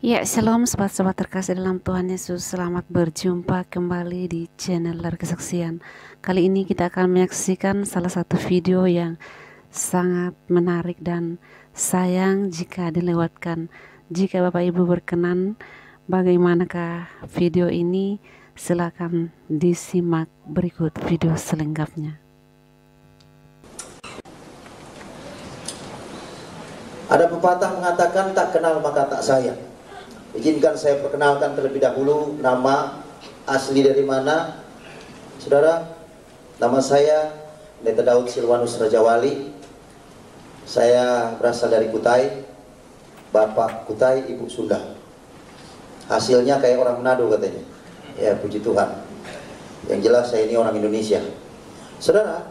Ya, shalom sobat-sobat terkasih dalam Tuhan Yesus. Selamat berjumpa kembali di channel Lar Kesaksian. Kali ini kita akan menyaksikan salah satu video yang sangat menarik dan sayang jika dilewatkan. Jika Bapak Ibu berkenan, bagaimanakah video ini? Silakan disimak berikut video selengkapnya. Ada pepatah mengatakan tak kenal maka tak sayang. Izinkan saya perkenalkan terlebih dahulu nama asli dari mana. Saudara, nama saya Pendeta Daud Silwanus Rajawali. Saya berasal dari Kutai, Bapak Kutai, Ibu Sunda. Hasilnya kayak orang Manado katanya. Ya, puji Tuhan. Yang jelas saya ini orang Indonesia. Saudara,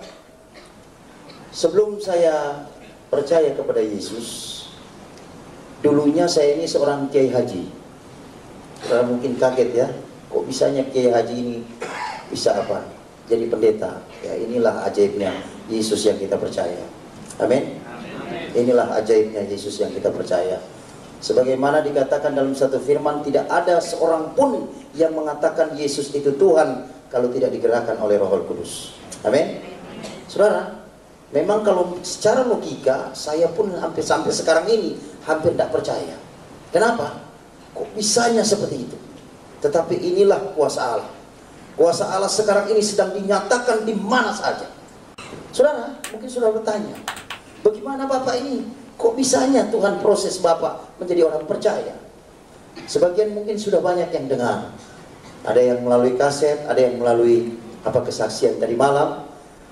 sebelum saya percaya kepada Yesus, dulunya saya ini seorang kiai haji. Saudara mungkin kaget ya, kok bisanya kiai haji ini bisa apa? Jadi pendeta. Ya, inilah ajaibnya Yesus yang kita percaya. Amin. Inilah ajaibnya Yesus yang kita percaya. Sebagaimana dikatakan dalam satu firman, tidak ada seorang pun yang mengatakan Yesus itu Tuhan kalau tidak digerakkan oleh Roh Kudus. Amin. Saudara, memang kalau secara logika saya pun sampai sekarang ini hampir tidak percaya. Kenapa? Kok bisanya seperti itu? Tetapi inilah kuasa Allah. Kuasa Allah sekarang ini sedang dinyatakan di mana saja. Saudara, mungkin sudah bertanya, bagaimana Bapak ini? Kok bisanya Tuhan proses Bapak menjadi orang percaya? Sebagian mungkin sudah banyak yang dengar. Ada yang melalui kaset, ada yang melalui kesaksian tadi malam.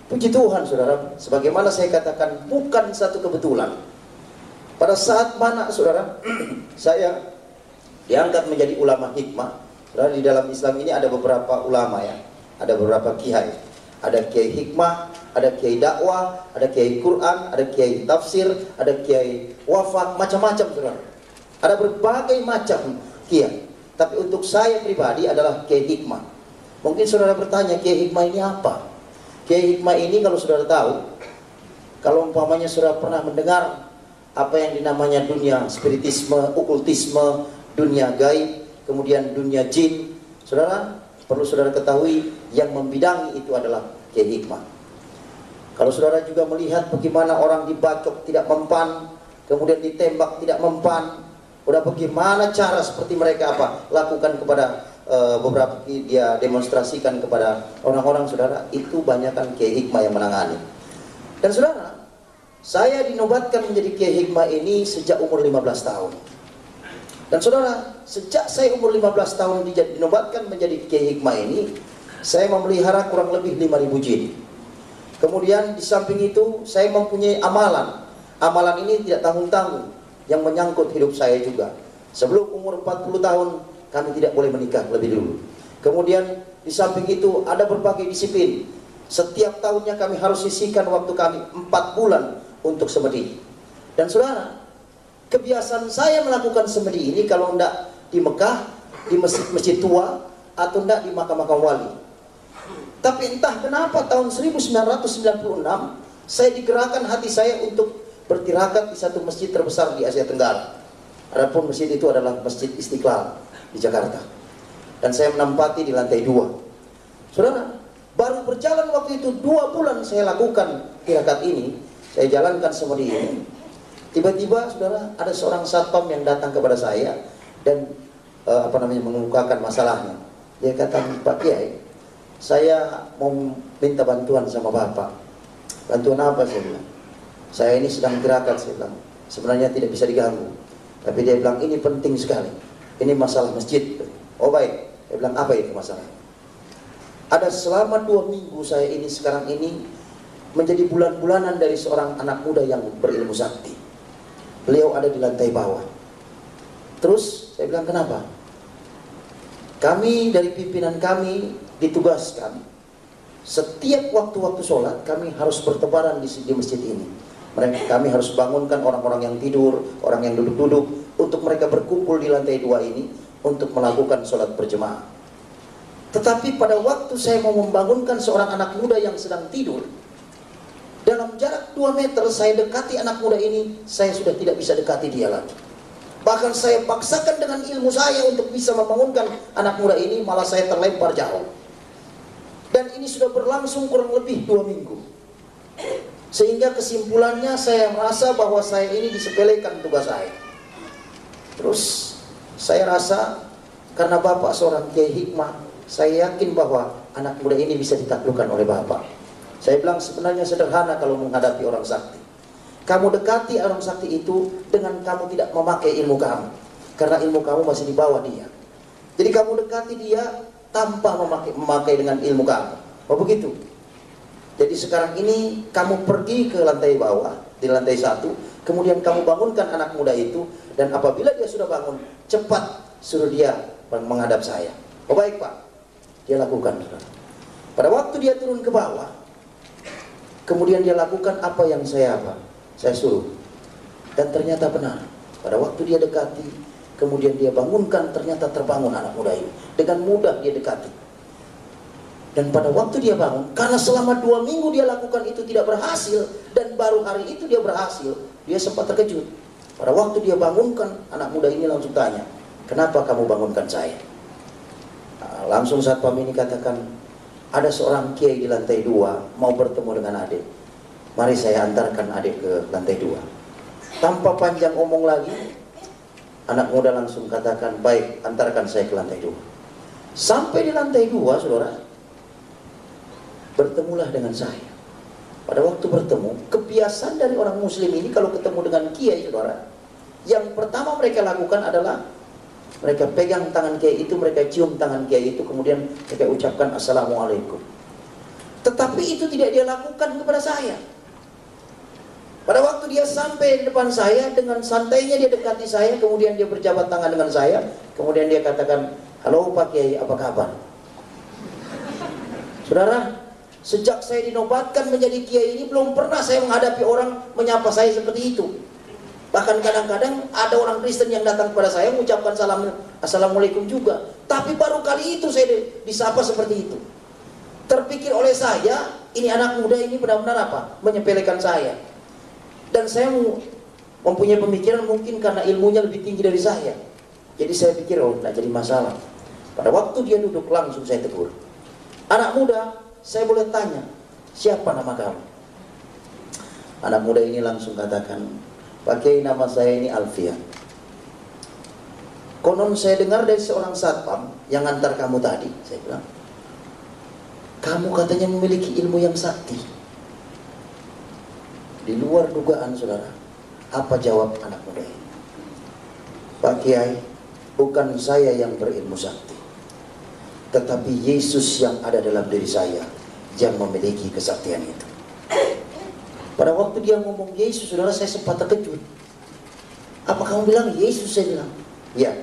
Puji Tuhan saudara, sebagaimana saya katakan bukan satu kebetulan. Pada saat mana saudara, saya diangkat menjadi ulama hikmah. Saudara, di dalam Islam ini ada beberapa ulama ya, ada beberapa kiai. Ada kiai hikmah, ada kiai dakwah, ada kiai Quran, ada kiai tafsir, ada kiai wafat, macam-macam saudara. Ada berbagai macam kiai. Tapi untuk saya pribadi adalah kiai hikmah. Mungkin saudara bertanya, kiai hikmah ini apa? Kiai hikmah ini kalau saudara tahu, kalau umpamanya saudara pernah mendengar apa yang dinamanya dunia spiritisme, okultisme, dunia gaib, kemudian dunia jin, saudara perlu saudara ketahui yang membidangi itu adalah kiai hikmah. Kalau saudara juga melihat bagaimana orang dibacok tidak mempan, kemudian ditembak tidak mempan, udah bagaimana cara seperti mereka lakukan kepada beberapa dia demonstrasikan kepada orang-orang, saudara, itu banyakkan kiai hikmah yang menangani. Dan saudara, saya dinobatkan menjadi kiai hikmah ini sejak umur 15 tahun. Dan saudara, sejak saya umur 15 tahun dinobatkan menjadi kiai hikmah ini, saya memelihara kurang lebih 5.000 jin. Kemudian di samping itu saya mempunyai amalan. Amalan ini tidak tanggung-tanggung yang menyangkut hidup saya juga. Sebelum umur 40 tahun kami tidak boleh menikah lebih dulu. Kemudian di samping itu ada berbagai disiplin. Setiap tahunnya kami harus sisihkan waktu kami 4 bulan untuk semedi. Dan saudara, kebiasaan saya melakukan semedi ini kalau tidak di Mekah, di masjid-masjid tua, atau tidak di makam-makam wali. Tapi entah kenapa tahun 1996 saya digerakkan hati saya untuk bertirakat di satu masjid terbesar di Asia Tenggara. Adapun masjid itu adalah Masjid Istiqlal di Jakarta. Dan saya menempati di lantai 2. Saudara, baru berjalan waktu itu 2 bulan saya lakukan tirakat ini, saya jalankan semedi ini. Tiba-tiba saudara, ada seorang satpam yang datang kepada saya dan mengemukakan masalahnya. Dia kata, Pak Kiai, saya mau minta bantuan sama Bapak. Bantuan apa? Saya bilang, saya ini sedang tirakat. Saya bilang, sebenarnya tidak bisa diganggu. Tapi dia bilang, ini penting sekali. Ini masalah masjid. Oh baik. Dia bilang, apa itu masalahnya? Ada selama 2 minggu saya ini sekarang ini menjadi bulan-bulanan dari seorang anak muda yang berilmu sakti. Beliau ada di lantai bawah. Terus saya bilang, kenapa? Kami dari pimpinan kami ditugaskan setiap waktu-waktu sholat kami harus bertebaran di masjid ini. Kami harus bangunkan orang-orang yang tidur, orang yang duduk-duduk, untuk mereka berkumpul di lantai 2 ini untuk melakukan sholat berjemaah. Tetapi pada waktu saya mau membangunkan seorang anak muda yang sedang tidur, dalam jarak 2 meter saya dekati anak muda ini, saya sudah tidak bisa dekati dia lagi. Bahkan saya paksakan dengan ilmu saya untuk bisa membangunkan anak muda ini, malah saya terlempar jauh. Dan ini sudah berlangsung kurang lebih 2 minggu. Sehingga kesimpulannya saya merasa bahwa saya ini disepelekan tugas saya. Terus saya rasa karena Bapak seorang kiai hikmah, saya yakin bahwa anak muda ini bisa ditaklukkan oleh Bapak. Saya bilang sebenarnya sederhana kalau menghadapi orang sakti. Kamu dekati orang sakti itu dengan kamu tidak memakai ilmu kamu, karena ilmu kamu masih di bawah dia. Jadi kamu dekati dia tanpa memakai dengan ilmu kamu. Oh begitu. Jadi sekarang ini kamu pergi ke lantai bawah, di lantai 1, kemudian kamu bangunkan anak muda itu, dan apabila dia sudah bangun, cepat suruh dia menghadap saya. Oh baik Pak, dia lakukan. Pada waktu dia turun ke bawah, kemudian dia lakukan apa yang saya suruh. Dan ternyata benar. Pada waktu dia dekati, kemudian dia bangunkan, ternyata terbangun anak muda ini. Dengan mudah dia dekati. Dan pada waktu dia bangun, karena selama 2 minggu dia lakukan itu tidak berhasil, dan baru hari itu dia berhasil, dia sempat terkejut. Pada waktu dia bangunkan, anak muda ini langsung tanya, kenapa kamu bangunkan saya? Nah, langsung satpam ini katakan, ada seorang kiai di lantai 2 mau bertemu dengan adik. Mari saya antarkan adik ke lantai 2. Tanpa panjang omong lagi, anak muda langsung katakan, baik, antarkan saya ke lantai 2. Sampai di lantai 2, saudara, bertemulah dengan saya. Pada waktu bertemu, kebiasaan dari orang muslim ini kalau ketemu dengan kiai, saudara, yang pertama mereka lakukan adalah mereka pegang tangan kiai itu, mereka cium tangan kiai itu, kemudian mereka ucapkan assalamualaikum. Tetapi itu tidak dia lakukan kepada saya. Pada waktu dia sampai di depan saya, dengan santainya dia dekati saya, kemudian dia berjabat tangan dengan saya, kemudian dia katakan, halo Pak Kiai, apa kabar? Saudara, sejak saya dinobatkan menjadi kiai ini, belum pernah saya menghadapi orang menyapa saya seperti itu. Bahkan kadang-kadang ada orang Kristen yang datang kepada saya mengucapkan assalamualaikum juga. Tapi baru kali itu saya disapa seperti itu. Terpikir oleh saya, ini anak muda ini benar-benar apa? Menyepelekan saya. Dan saya mempunyai pemikiran mungkin karena ilmunya lebih tinggi dari saya. Jadi saya pikir, oh tidak jadi masalah. Pada waktu dia duduk langsung saya tegur. Anak muda, saya boleh tanya, siapa nama kamu? Anak muda ini langsung katakan, Pak Kiai, nama saya ini Alfian. Konon saya dengar dari seorang satpam yang antar kamu tadi. Saya bilang, kamu katanya memiliki ilmu yang sakti. Di luar dugaan saudara. Apa jawab anak muda ini? Pak Kiai, bukan saya yang berilmu sakti, tetapi Yesus yang ada dalam diri saya yang memiliki kesaktian itu. Pada waktu dia ngomong Yesus, saudara, saya sempat terkejut. Apa kamu bilang Yesus? Saya bilang, ya.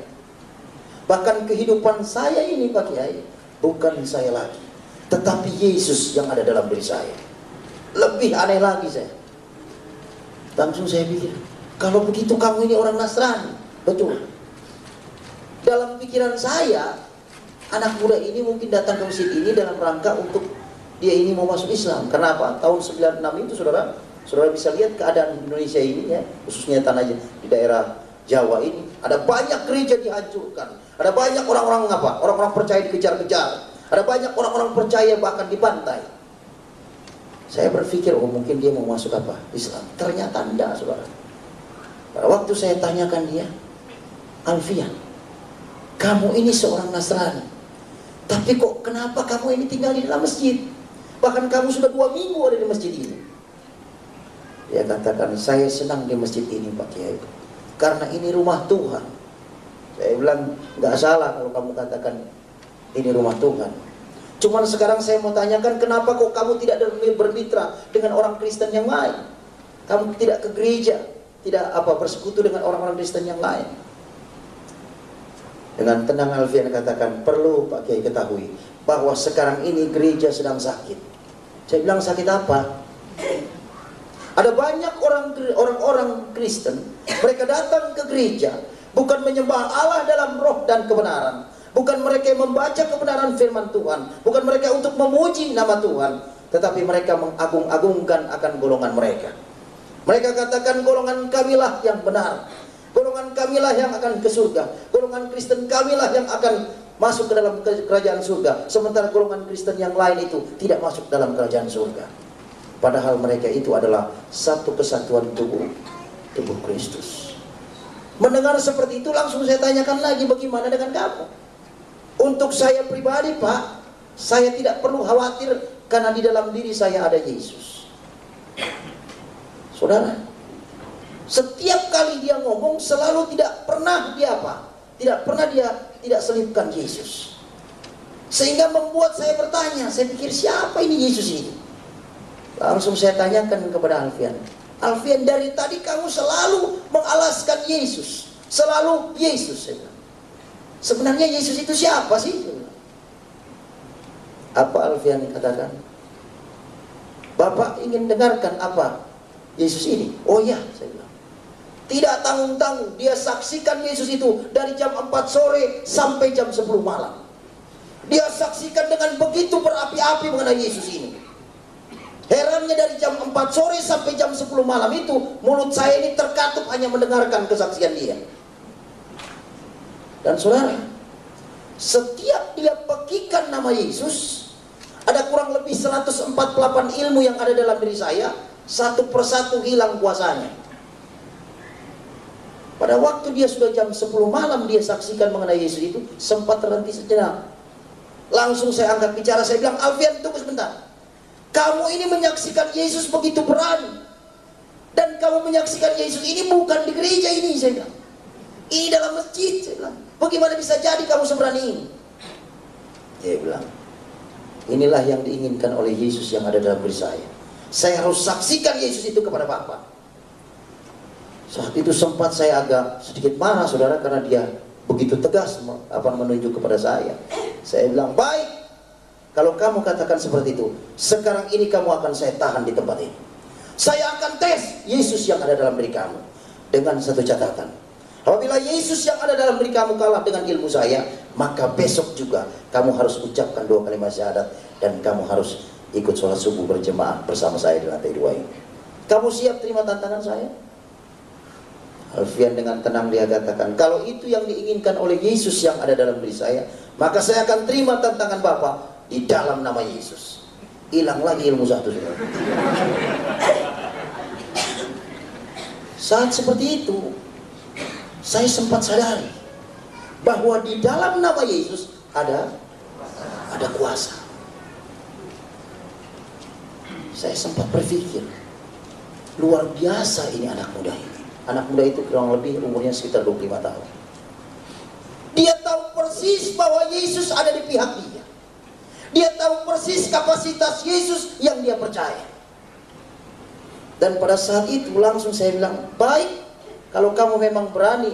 Bahkan kehidupan saya ini Pak Kiai, bukan saya lagi, tetapi Yesus yang ada dalam diri saya. Lebih aneh lagi saya. Langsung saya pikir, kalau begitu kamu ini orang Nasrani. Betul. Dalam pikiran saya, anak muda ini mungkin datang ke masjid ini dalam rangka untuk dia ini mau masuk Islam. Kenapa? Tahun 96 itu saudara bisa lihat keadaan Indonesia ini ya, khususnya tanah di daerah Jawa ini, ada banyak gereja dihancurkan, ada banyak orang-orang apa? Orang-orang percaya dikejar-kejar, ada banyak orang-orang percaya bahkan dibantai. Saya berpikir, oh mungkin dia mau masuk apa? Islam. Ternyata tidak, saudara. Pada waktu saya tanyakan dia, Alfian, kamu ini seorang Nasrani, tapi kok kenapa kamu ini tinggal di dalam masjid? Bahkan kamu sudah 2 minggu ada di masjid ini. Dia katakan, saya senang di masjid ini Pak Kiai, karena ini rumah Tuhan. Saya bilang, nggak salah kalau kamu katakan ini rumah Tuhan. Cuman sekarang saya mau tanyakan, kenapa kok kamu tidak bermitra dengan orang Kristen yang lain? Kamu tidak ke gereja, tidak bersekutu dengan orang-orang Kristen yang lain. Dengan tenang Alfian katakan, perlu Pak Kiai ketahui bahwa sekarang ini gereja sedang sakit. Saya bilang, sakit apa? Ada banyak orang-orang Kristen, mereka datang ke gereja bukan menyembah Allah dalam roh dan kebenaran. Bukan mereka yang membaca kebenaran firman Tuhan, bukan mereka untuk memuji nama Tuhan, tetapi mereka mengagung-agungkan akan golongan mereka. Mereka katakan golongan kamilah yang benar, golongan golongan kamilah yang akan ke surga. Golongan Kristen kamilah yang akan masuk ke dalam kerajaan surga. Sementara golongan Kristen yang lain itu tidak masuk dalam kerajaan surga. Padahal mereka itu adalah satu kesatuan tubuh Kristus. Mendengar seperti itu langsung saya tanyakan lagi, bagaimana dengan kamu? Untuk saya pribadi, Pak, saya tidak perlu khawatir karena di dalam diri saya ada Yesus. Saudara, setiap kali dia ngomong selalu tidak pernah dia apa? Tidak pernah dia tidak selipkan Yesus. Sehingga membuat saya bertanya, saya pikir siapa ini Yesus ini? Langsung saya tanyakan kepada Alfian. Alfian, dari tadi kamu selalu mengalaskan Yesus. Selalu Yesus. Sebenarnya Yesus itu siapa sih? Apa Alfian katakan? Bapak ingin dengarkan apa Yesus ini? Oh ya, saya bilang. Tidak tanggung-tanggung, dia saksikan Yesus itu dari jam 4 sore sampai jam 10 malam. Dia saksikan dengan begitu berapi-api mengenai Yesus ini. Herannya dari jam 4 sore sampai jam 10 malam itu, mulut saya ini terkatup hanya mendengarkan kesaksian dia. Dan saudara, setiap dia pekikan nama Yesus, ada kurang lebih 148 ilmu yang ada dalam diri saya, satu persatu hilang kuasanya. Pada waktu dia sudah jam 10 malam dia saksikan mengenai Yesus itu, sempat terhenti sejenak. Langsung saya angkat bicara, saya bilang, Alfian, tunggu sebentar. Kamu ini menyaksikan Yesus begitu berani. Dan kamu menyaksikan Yesus ini bukan di gereja ini, saya bilang. Ini dalam masjid, saya bilang. Bagaimana bisa jadi kamu seberani ini? Dia bilang, inilah yang diinginkan oleh Yesus yang ada dalam diri saya. Saya harus saksikan Yesus itu kepada Bapa. Saat itu sempat saya agak sedikit marah, saudara, karena dia begitu tegas menunjuk kepada saya. Saya bilang, baik, kalau kamu katakan seperti itu, sekarang ini kamu akan saya tahan di tempat ini. Saya akan tes Yesus yang ada dalam diri kamu. Dengan satu catatan, apabila Yesus yang ada dalam diri kamu kalah dengan ilmu saya, maka besok juga kamu harus ucapkan 2 kalimat syahadat, dan kamu harus ikut sholat subuh berjemaah bersama saya di lantai 2 ini. Kamu siap terima tantangan saya? Alfian dengan tenang dia katakan, kalau itu yang diinginkan oleh Yesus yang ada dalam diri saya, maka saya akan terima tantangan Bapak di dalam nama Yesus. Hilang lagi ilmu satu, saudara. Saat seperti itu, saya sempat sadari bahwa di dalam nama Yesus ada kuasa. Saya sempat berpikir, luar biasa ini anak muda ini. Anak muda itu kurang lebih umurnya sekitar 25 tahun. Dia tahu persis bahwa Yesus ada di pihak dia. Dia tahu persis kapasitas Yesus yang dia percaya. Dan pada saat itu langsung saya bilang, baik, kalau kamu memang berani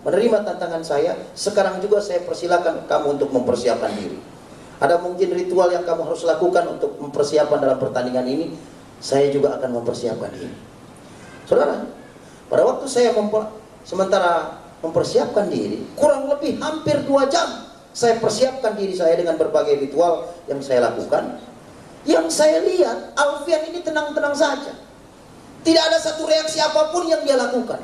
menerima tantangan saya, sekarang juga saya persilakan kamu untuk mempersiapkan diri. Ada mungkin ritual yang kamu harus lakukan untuk mempersiapkan dalam pertandingan ini, saya juga akan mempersiapkan diri. Saudara, pada waktu saya sementara mempersiapkan diri, kurang lebih hampir 2 jam saya persiapkan diri saya dengan berbagai ritual yang saya lakukan. Yang saya lihat, Alfian ini tenang-tenang saja. Tidak ada satu reaksi apapun yang dia lakukan.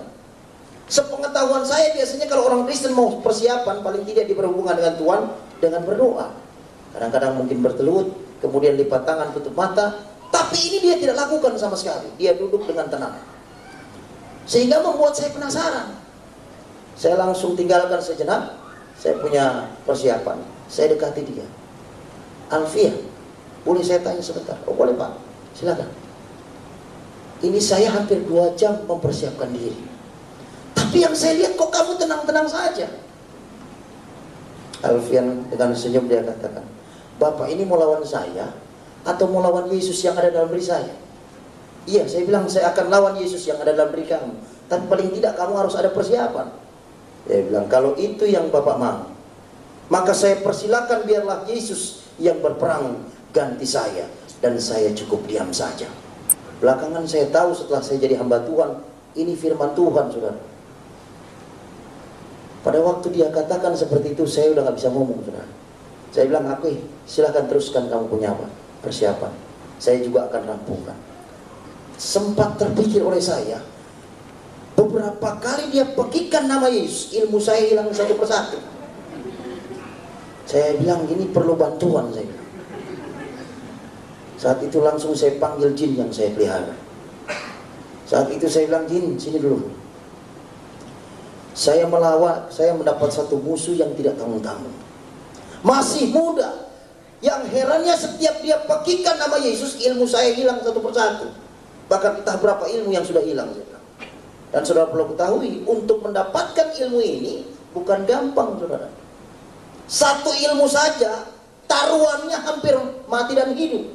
Sepengetahuan saya, biasanya kalau orang Kristen mau persiapan, paling tidak diberhubungan dengan Tuhan dengan berdoa. Kadang-kadang mungkin bertelut, kemudian lipat tangan, tutup mata. Tapi ini dia tidak lakukan sama sekali. Dia duduk dengan tenang. Sehingga membuat saya penasaran. Saya langsung tinggalkan sejenak. Saya punya persiapan. Saya dekati dia. Alfian, boleh saya tanya sebentar? Oh boleh Pak, silakan. Ini saya hampir 2 jam mempersiapkan diri. Tapi yang saya lihat kok kamu tenang-tenang saja. Alfian dengan senyum dia katakan, Bapak ini mau lawan saya atau mau lawan Yesus yang ada dalam diri saya? Iya, saya bilang saya akan lawan Yesus yang ada dalam diri kamu. Tapi paling tidak kamu harus ada persiapan. Dia bilang, kalau itu yang Bapak mau, maka saya persilakan biarlah Yesus yang berperang ganti saya. Dan saya cukup diam saja. Belakangan saya tahu setelah saya jadi hamba Tuhan, ini firman Tuhan, saudara. Pada waktu dia katakan seperti itu, saya udah gak bisa ngomong, saudara. Saya bilang, oke, silakan teruskan kamu punya apa? Persiapan. Saya juga akan rampungkan. Sempat terpikir oleh saya, beberapa kali dia pekikan nama Yesus, ilmu saya hilang satu persatu. Saya bilang ini perlu bantuan, saya bilang. Saat itu langsung saya panggil jin yang saya pelihara. Saat itu saya bilang, jin sini dulu. Saya mendapat satu musuh yang tidak tanggung-tanggung. Masih muda. Yang herannya setiap dia pekikan nama Yesus, ilmu saya hilang satu persatu. Bahkan entah berapa ilmu yang sudah hilang, saya bilang. Dan saudara perlu ketahui, untuk mendapatkan ilmu ini bukan gampang, saudara. Satu ilmu saja taruhannya hampir mati dan hidup.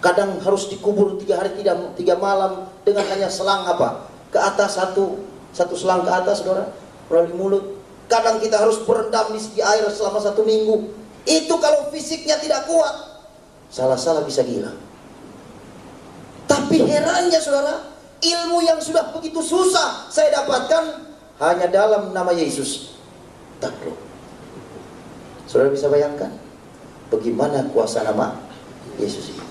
Kadang harus dikubur 3 hari 3 malam dengan hanya selang apa? Ke atas satu selang ke atas, saudara, melalui mulut. Kadang kita harus berendam di air selama 1 minggu. Itu kalau fisiknya tidak kuat, salah-salah bisa gila. Tapi herannya, saudara, ilmu yang sudah begitu susah saya dapatkan hanya dalam nama Yesus. Takluk. Saudara bisa bayangkan bagaimana kuasa nama Yesus ini.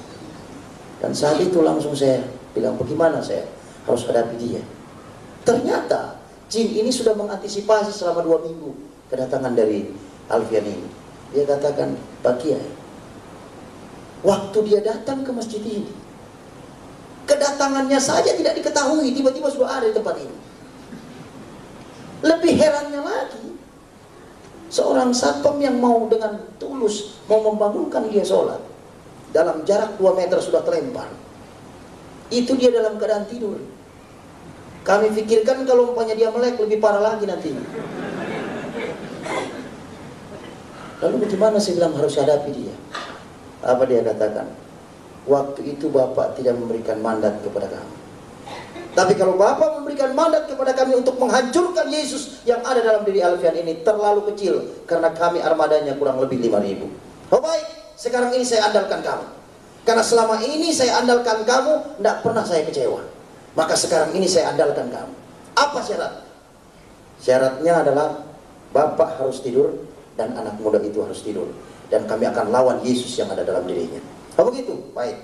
Dan saat itu langsung saya bilang, bagaimana saya harus hadapi dia. Ternyata jin ini sudah mengantisipasi selama 2 minggu kedatangan dari Alfian ini. Dia katakan, Pak Kiai, waktu dia datang ke masjid ini, kedatangannya saja tidak diketahui, tiba-tiba sudah ada di tempat ini. Lebih herannya lagi, seorang satpam yang mau dengan tulus mau membangunkan dia sholat, dalam jarak 2 meter sudah terlempar. Itu dia dalam keadaan tidur. Kami pikirkan kalau umpamanya dia melek lebih parah lagi nantinya. Lalu bagaimana saya bilang harus hadapi dia? Apa dia katakan? Waktu itu Bapak tidak memberikan mandat kepada kami. Tapi kalau Bapak memberikan mandat kepada kami untuk menghancurkan Yesus yang ada dalam diri Alfian ini, terlalu kecil, karena kami armadanya kurang lebih 5.000. Oh baik, sekarang ini saya andalkan kamu. Karena selama ini saya andalkan kamu, tidak pernah saya kecewa. Maka sekarang ini saya andalkan kamu. Apa syarat? Syaratnya adalah Bapak harus tidur dan anak muda itu harus tidur. Dan kami akan lawan Yesus yang ada dalam dirinya. Oh begitu? Baik.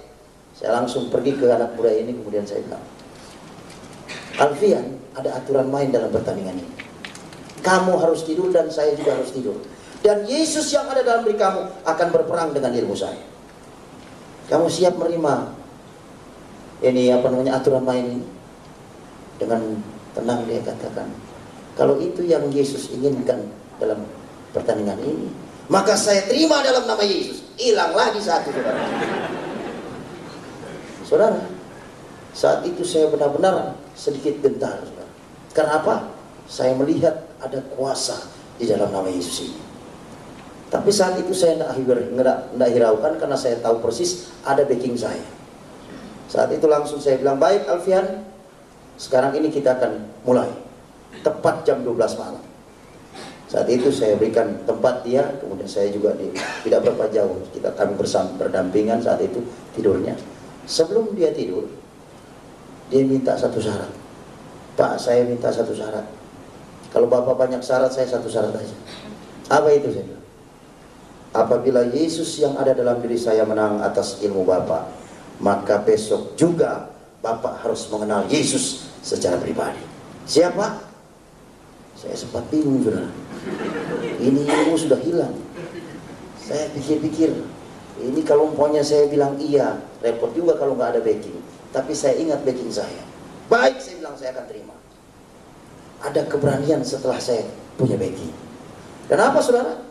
Saya langsung pergi ke anak muda ini, kemudian saya bilang, Alfian, ada aturan main dalam pertandingan ini. Kamu harus tidur dan saya juga harus tidur. Dan Yesus yang ada dalam diri kamu akan berperang dengan ilmu saya. Kamu siap menerima ini aturan main ini? Dengan tenang dia katakan, kalau itu yang Yesus inginkan dalam pertandingan ini, maka saya terima dalam nama Yesus. Hilang lagi saat itu, saudara. Saudara, saat itu saya benar-benar sedikit gentar, saudara. Karena apa? Saya melihat ada kuasa di dalam nama Yesus ini. Tapi saat itu saya tidak hiraukan, karena saya tahu persis ada backing saya. Saat itu langsung saya bilang, baik Alfian, sekarang ini kita akan mulai. Tepat jam 12 malam. Saat itu saya berikan tempat dia, kemudian saya juga tidak berapa jauh. Kami berdampingan saat itu tidurnya. Sebelum dia tidur, dia minta satu syarat. Pak, saya minta satu syarat. Kalau Bapak banyak syarat, saya satu syarat aja. Apa itu? Saya bilang, apabila Yesus yang ada dalam diri saya menang atas ilmu Bapak, maka besok juga Bapak harus mengenal Yesus secara pribadi. Siapa? Saya sempat bingung, saudara. Ini ilmu sudah hilang. Saya pikir-pikir, ini kalau umpamanya saya bilang iya, repot juga kalau nggak ada backing. Tapi saya ingat backing saya. Baik, saya bilang saya akan terima. Ada keberanian setelah saya punya backing. Dan apa, saudara?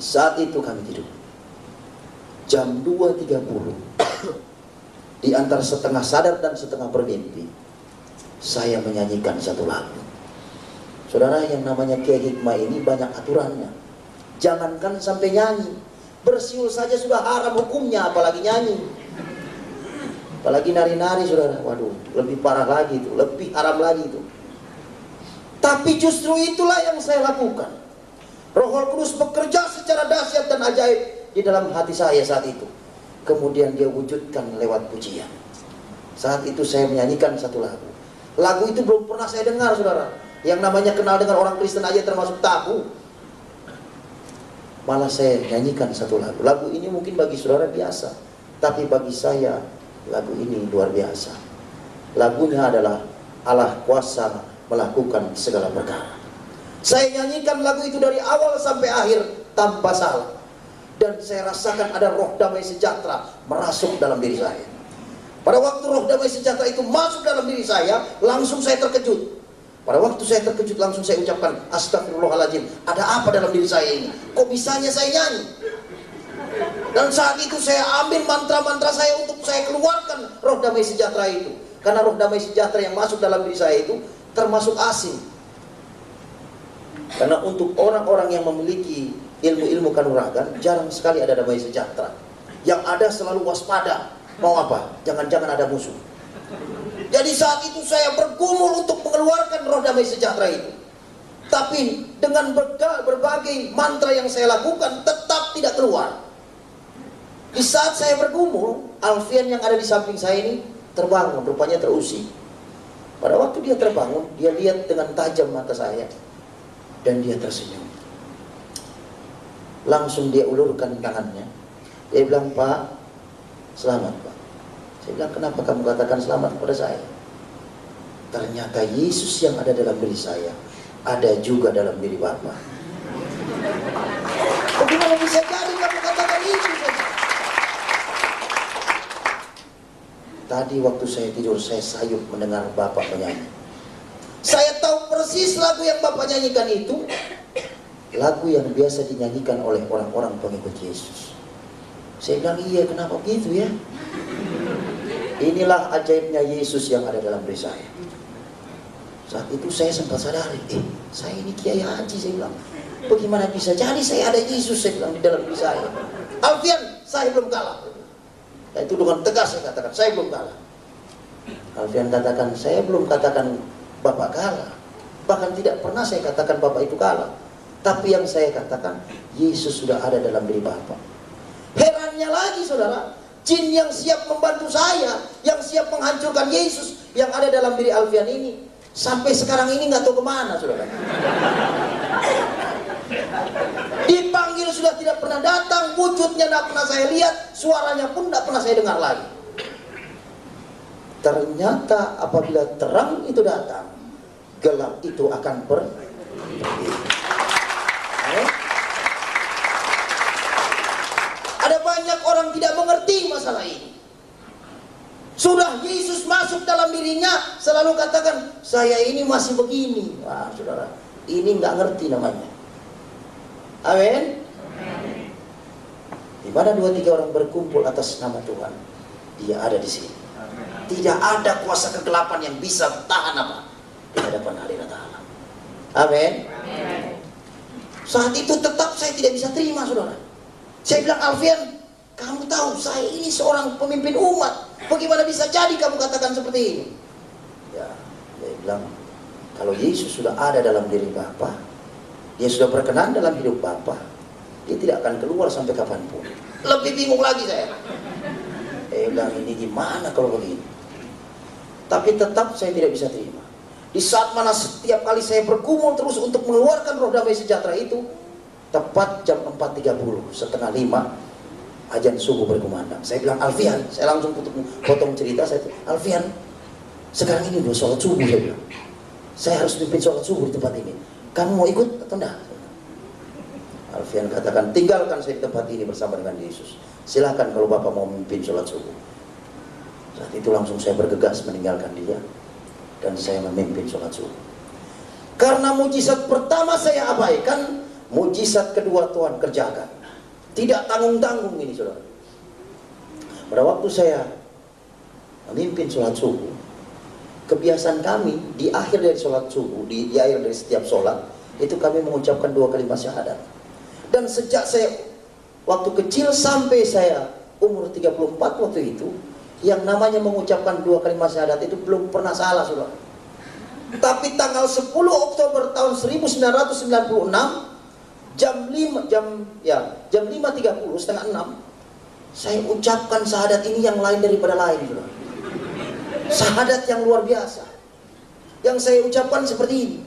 Saat itu kami tidur. Jam 2.30, di antara setengah sadar dan setengah bermimpi, saya menyanyikan satu lagu. Saudara, yang namanya Kiai Hikmah ini banyak aturannya. Jangankan sampai nyanyi, bersiul saja sudah haram hukumnya, apalagi nyanyi. Apalagi nari-nari, saudara. Waduh, lebih parah lagi itu, lebih haram lagi itu. Tapi justru itulah yang saya lakukan. Roh Kudus bekerja secara dahsyat dan ajaib di dalam hati saya saat itu. Kemudian dia wujudkan lewat pujian. Saat itu saya menyanyikan satu lagu. Lagu itu belum pernah saya dengar, saudara. Yang namanya kenal dengan orang Kristen aja termasuk tabu. Malah saya nyanyikan satu lagu. Lagu ini mungkin bagi saudara biasa, tapi bagi saya lagu ini luar biasa. Lagunya adalah Allah kuasa melakukan segala perkara. Saya nyanyikan lagu itu dari awal sampai akhir tanpa salah. Dan saya rasakan ada roh damai sejahtera merasuk dalam diri saya. Pada waktu roh damai sejahtera itu masuk dalam diri saya, langsung saya terkejut. Pada waktu saya terkejut, langsung saya ucapkan, astagfirullahaladzim, ada apa dalam diri saya ini? Kok bisanya saya nyanyi? Dan saat itu saya ambil mantra-mantra saya untuk saya keluarkan roh damai sejahtera itu. Karena roh damai sejahtera yang masuk dalam diri saya itu termasuk asing. Karena untuk orang-orang yang memiliki ilmu-ilmu kanuragan, jarang sekali ada damai sejahtera. Yang ada selalu waspada. Mau apa? Jangan-jangan ada musuh. Jadi saat itu saya bergumul untuk mengeluarkan roh damai sejahtera itu. Tapi dengan berbagai mantra yang saya lakukan, tetap tidak keluar. Di saat saya bergumul, Alfian yang ada di samping saya ini terbangun, rupanya terusik. Pada waktu dia terbangun, dia lihat dengan tajam mata saya. Dan dia tersenyum. Langsung dia ulurkan tangannya. Dia bilang, Pak, selamat Pak. Saya bilang, kenapa kamu katakan selamat kepada saya? Ternyata Yesus yang ada dalam diri saya ada juga dalam diri Bapak. Bagaimana bisa jadi kamu katakan itu? Tadi waktu saya tidur, saya sayup mendengar Bapak menyanyi. Saya tahu persis lagu yang Bapak nyanyikan itu lagu yang biasa dinyanyikan oleh orang-orang pengikut Yesus. Saya bilang, iya, kenapa begitu ya? Inilah ajaibnya Yesus yang ada dalam diri saya. Saat itu saya sempat sadari, saya ini Kiai Haji, saya bilang, bagaimana bisa jadi saya ada Yesus, saya bilang, di dalam diri saya. Alfian, saya belum kalah. Nah, itu dengan tegas saya katakan, saya belum kalah. Alfian katakan, saya belum katakan Bapak kalah. Bahkan tidak pernah saya katakan Bapak itu kalah. Tapi yang saya katakan, Yesus sudah ada dalam diri Bapak. Herannya lagi saudara, jin yang siap membantu saya, yang siap menghancurkan Yesus yang ada dalam diri Alfian ini, sampai sekarang ini nggak tahu kemana saudara. Dipanggil sudah tidak pernah datang, wujudnya tidak pernah saya lihat, suaranya pun tidak pernah saya dengar lagi. Ternyata apabila terang itu datang, gelap itu akan pergi. Ada banyak orang tidak mengerti masalah ini. Sudah Yesus masuk dalam dirinya, selalu katakan, saya ini masih begini. Wah saudara, ini nggak ngerti namanya. Amin. Di mana 2-3 orang berkumpul atas nama Tuhan, Dia ada di sini. Tidak ada kuasa kegelapan yang bisa tahan apa di hadapan hadirat Allah. Amin. Saat itu tetap saya tidak bisa terima saudara. Saya bilang, Alfian, kamu tahu saya ini seorang pemimpin umat, bagaimana bisa jadi kamu katakan seperti ini? Ya, dia bilang, kalau Yesus sudah ada dalam diri Bapa, Dia sudah berkenan dalam hidup Bapa, Dia tidak akan keluar sampai kapanpun. Lebih bingung lagi saya. Dia bilang, ini gimana kalau begini? Tapi tetap saya tidak bisa terima. Di saat mana setiap kali saya bergumul terus untuk mengeluarkan roh damai sejahtera itu, tepat jam 4.30, setengah 5, azan subuh berkumandang. Saya bilang, Alfian, saya langsung potong cerita. Saya bilang, Alfian, sekarang ini udah sholat subuh. Saya bilang, saya harus pimpin sholat subuh di tempat ini. Kamu mau ikut atau enggak? Alfian katakan, tinggalkan saya di tempat ini bersama dengan Yesus. Silahkan kalau Bapak mau memimpin sholat subuh. Saat itu langsung saya bergegas meninggalkan dia, dan saya memimpin sholat subuh. Karena mujizat pertama saya abaikan, mujizat kedua Tuhan kerjakan. Tidak tanggung-tanggung ini saudara. Pada waktu saya memimpin sholat subuh, kebiasaan kami di akhir dari sholat subuh, di akhir dari setiap sholat, itu kami mengucapkan 2 kalimat syahadat. Dan sejak saya waktu kecil sampai saya umur 34 waktu itu, yang namanya mengucapkan 2 kalimat syahadat itu belum pernah salah saudara. Tapi tanggal 10 Oktober tahun 1996 jam 5.30, setengah 6, saya ucapkan syahadat ini yang lain daripada lain saudara. Syahadat yang luar biasa. Yang saya ucapkan seperti ini,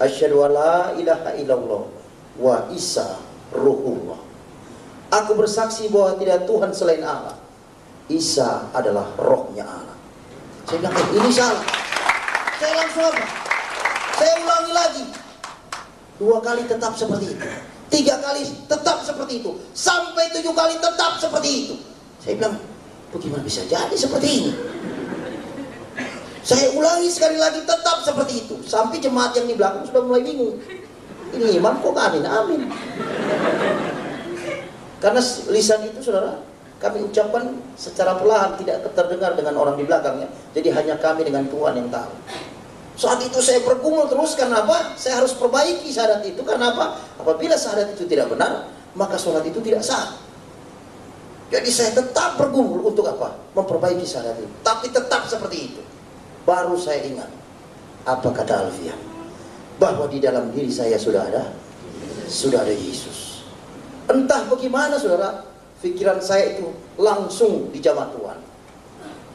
asyhadu alla ilaha illallah wa Isa ruhullah. Aku bersaksi bahwa tidak Tuhan selain Allah, Isa adalah rohnya Allah. Saya bilang, ini salah. Saya langsung apa? Saya ulangi lagi. 2 kali tetap seperti itu. 3 kali tetap seperti itu. Sampai 7 kali tetap seperti itu. Saya bilang, bagaimana bisa jadi seperti ini? Saya ulangi sekali lagi tetap seperti itu. Sampai jemaat yang di belakang sudah mulai bingung. Ini imam kok amin, amin. Karena lisan itu saudara, kami ucapkan secara perlahan, tidak terdengar dengan orang di belakangnya. Jadi hanya kami dengan Tuhan yang tahu. Saat itu saya bergumul terus, karena apa? Saya harus perbaiki syahadat itu. Karena apa? Apabila syahadat itu tidak benar, maka sholat itu tidak sah. Jadi saya tetap bergumul untuk apa? Memperbaiki syahadat itu. Tapi tetap seperti itu. Baru saya ingat, apa kata Alfian? Bahwa di dalam diri saya sudah ada Yesus. Entah bagaimana saudara, pikiran saya itu langsung dijamah Tuhan.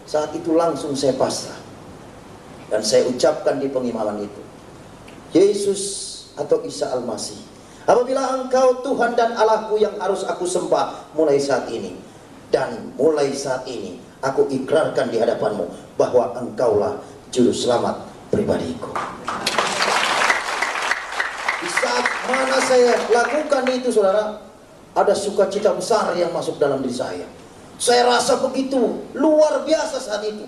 Saat itu langsung saya pasrah. Dan saya ucapkan di pengimaman itu, Yesus atau Isa Al-Masih, apabila Engkau Tuhan dan Allahku yang harus aku sembah mulai saat ini, dan mulai saat ini aku ikrarkan di hadapanmu bahwa Engkaulah juru selamat pribadiku. Di saat mana saya lakukan itu saudara, ada sukacita besar yang masuk dalam diri saya. Saya rasa begitu luar biasa saat itu.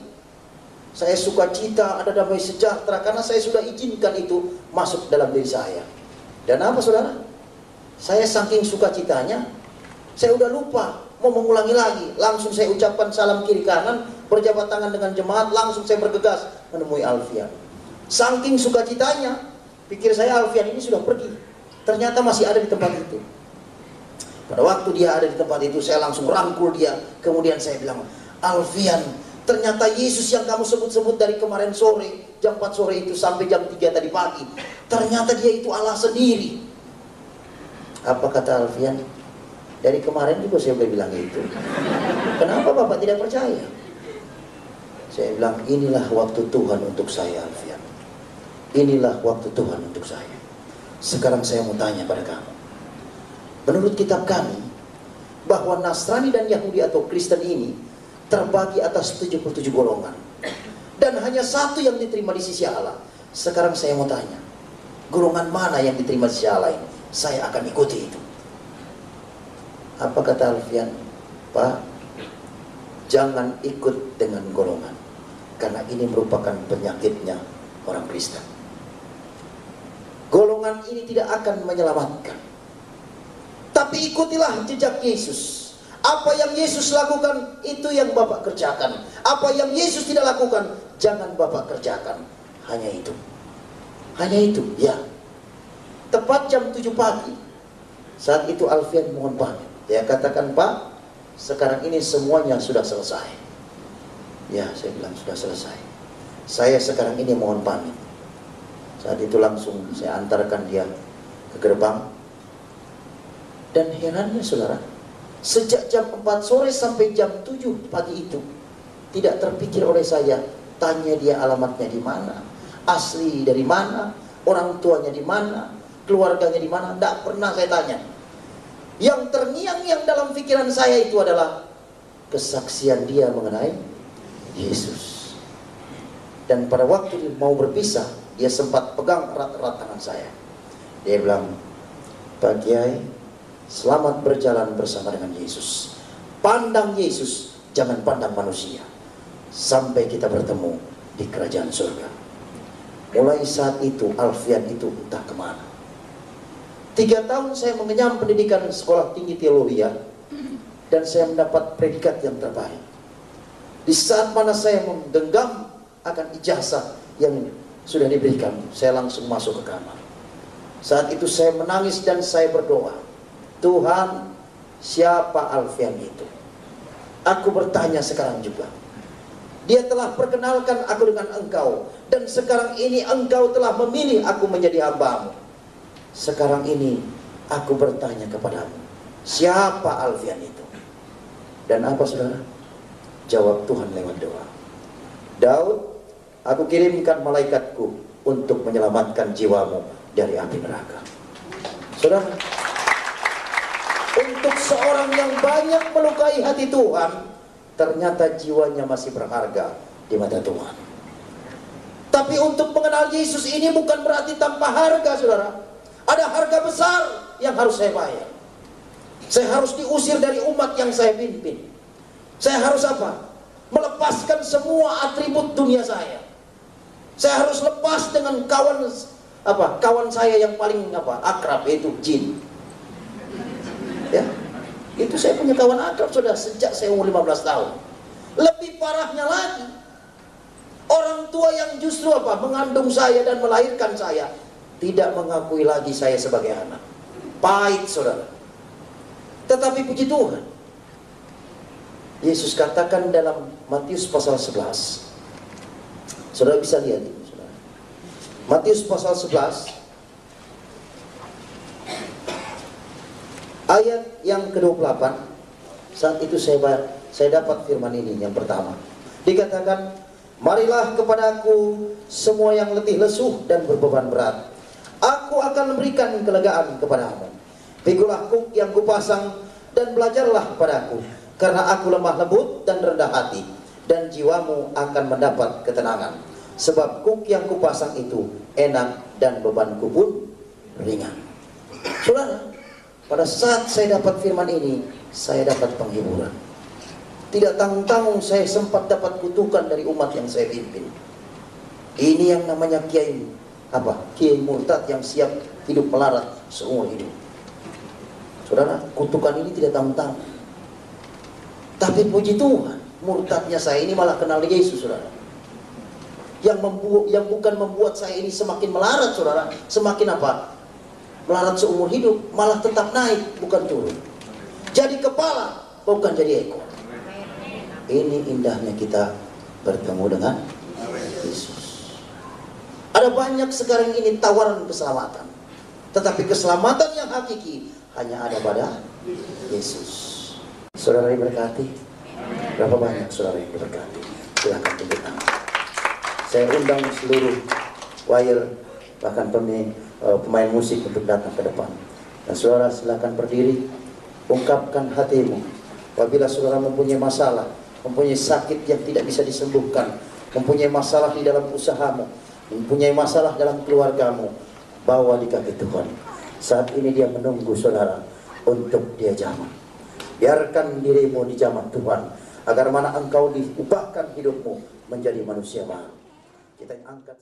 Saya sukacita, ada damai sejahtera, karena saya sudah izinkan itu masuk dalam diri saya. Dan apa saudara? Saya saking sukacitanya, saya udah lupa mau mengulangi lagi. Langsung saya ucapkan salam kiri kanan, berjabat tangan dengan jemaat, langsung saya bergegas menemui Alfian. Saking sukacitanya, pikir saya Alfian ini sudah pergi. Ternyata masih ada di tempat itu. Pada waktu dia ada di tempat itu, saya langsung rangkul dia. Kemudian saya bilang, Alfian, ternyata Yesus yang kamu sebut-sebut dari kemarin sore, jam 4 sore itu sampai jam 3 tadi pagi, ternyata dia itu Allah sendiri. Apa kata Alfian? Dari kemarin juga saya boleh bilang itu. Kenapa Bapak tidak percaya? Saya bilang, inilah waktu Tuhan untuk saya Alfian. Inilah waktu Tuhan untuk saya. Sekarang saya mau tanya pada kamu. Menurut kitab kami, bahwa Nasrani dan Yahudi atau Kristen ini terbagi atas 77 golongan. Dan hanya satu yang diterima di sisi Allah. Sekarang saya mau tanya, golongan mana yang diterima di sisi Allah ini? Saya akan ikuti itu. Apa kata Alfian? Pak, jangan ikut dengan golongan. Karena ini merupakan penyakitnya orang Kristen. Golongan ini tidak akan menyelamatkan. Tapi ikutilah jejak Yesus. Apa yang Yesus lakukan, itu yang Bapak kerjakan. Apa yang Yesus tidak lakukan, jangan Bapak kerjakan. Hanya itu. Hanya itu, ya. Tepat jam 7 pagi. Saat itu Alfian mohon pamit. Dia katakan, Pak, sekarang ini semuanya sudah selesai. Ya, saya bilang sudah selesai. Saya sekarang ini mohon pamit. Saat itu langsung saya antarkan dia ke gerbang. Dan herannya saudara, sejak jam 4 sore sampai jam 7 pagi itu, tidak terpikir oleh saya, tanya dia alamatnya di mana, asli dari mana, orang tuanya di mana, keluarganya di mana, tidak pernah saya tanya. Yang terngiang-ngiang dalam pikiran saya itu adalah kesaksian dia mengenai Yesus. Dan pada waktu dia mau berpisah, dia sempat pegang erat-erat tangan saya. Dia bilang, Pak Kiai, selamat berjalan bersama dengan Yesus. Pandang Yesus, jangan pandang manusia. Sampai kita bertemu di kerajaan surga. Mulai saat itu, Alfian itu entah kemana. 3 tahun saya mengenyam pendidikan sekolah tinggi teologi, dan saya mendapat predikat yang terbaik. Di saat mana saya menggenggam akan ijazah yang sudah diberikan, saya langsung masuk ke kamar. Saat itu saya menangis dan saya berdoa, Tuhan, siapa Alfian itu? Aku bertanya sekarang juga. Dia telah perkenalkan aku dengan Engkau, dan sekarang ini Engkau telah memilih aku menjadi hamba-Mu. Sekarang ini aku bertanya kepadamu, siapa Alfian itu? Dan apa saudara? Jawab Tuhan lewat doa. Daud, aku kirimkan malaikatku untuk menyelamatkan jiwamu dari api neraka. Saudara, untuk seorang yang banyak melukai hati Tuhan, ternyata jiwanya masih berharga di mata Tuhan. Tapi untuk mengenal Yesus ini bukan berarti tanpa harga, saudara. Ada harga besar yang harus saya bayar. Saya harus diusir dari umat yang saya pimpin. Saya harus apa? Melepaskan semua atribut dunia saya. Saya harus lepas dengan kawan saya yang paling akrab, yaitu jin. Ya, itu saya punya kawan akrab sudah sejak saya umur 15 tahun. Lebih parahnya lagi, orang tua yang justru mengandung saya dan melahirkan saya tidak mengakui lagi saya sebagai anak. Pahit, saudara. Tetapi puji Tuhan, Yesus katakan dalam Matius pasal 11. Saudara bisa lihat ini, saudara. Matius pasal 11 ayat yang ke-28. Saat itu saya dapat firman ini yang pertama. Dikatakan, marilah kepadaku semua yang letih lesuh dan berbeban berat, aku akan memberikan kelegaan kepadamu. Pikulah kuk yang kupasang dan belajarlah kepadaku, karena aku lemah lembut dan rendah hati, dan jiwamu akan mendapat ketenangan. Sebab kuk yang kupasang itu enak dan bebanku pun ringan. Saudara, pada saat saya dapat firman ini, saya dapat penghiburan. Tidak tanggung-tanggung saya sempat dapat kutukan dari umat yang saya pimpin. Ini yang namanya kiai kiai murtad yang siap hidup melarat seumur hidup. Saudara, kutukan ini tidak tanggung-tanggung. Tapi puji Tuhan, murtadnya saya ini malah kenal Yesus, saudara. Yang bukan membuat saya ini semakin melarat, saudara. Semakin melarat seumur hidup, malah tetap naik, bukan turun. Jadi kepala, bukan jadi ekor. Ini indahnya kita bertemu dengan Yesus. Ada banyak sekarang ini tawaran keselamatan, tetapi keselamatan yang hakiki hanya ada pada Yesus. Saudara diberkati? Berapa banyak saudara yang diberkati? Silakan tepuk tangan. Saya undang seluruh choir, bahkan pemain musik untuk datang ke depan. Dan saudara silakan berdiri, ungkapkan hatimu. Apabila saudara mempunyai masalah, mempunyai sakit yang tidak bisa disembuhkan, mempunyai masalah di dalam usahamu, mempunyai masalah dalam keluargamu, bawa di kaki Tuhan. Saat ini dia menunggu saudara untuk dia jamah. Biarkan dirimu dijamah Tuhan, agar mana engkau diubahkan hidupmu menjadi manusia baru. Kita angkat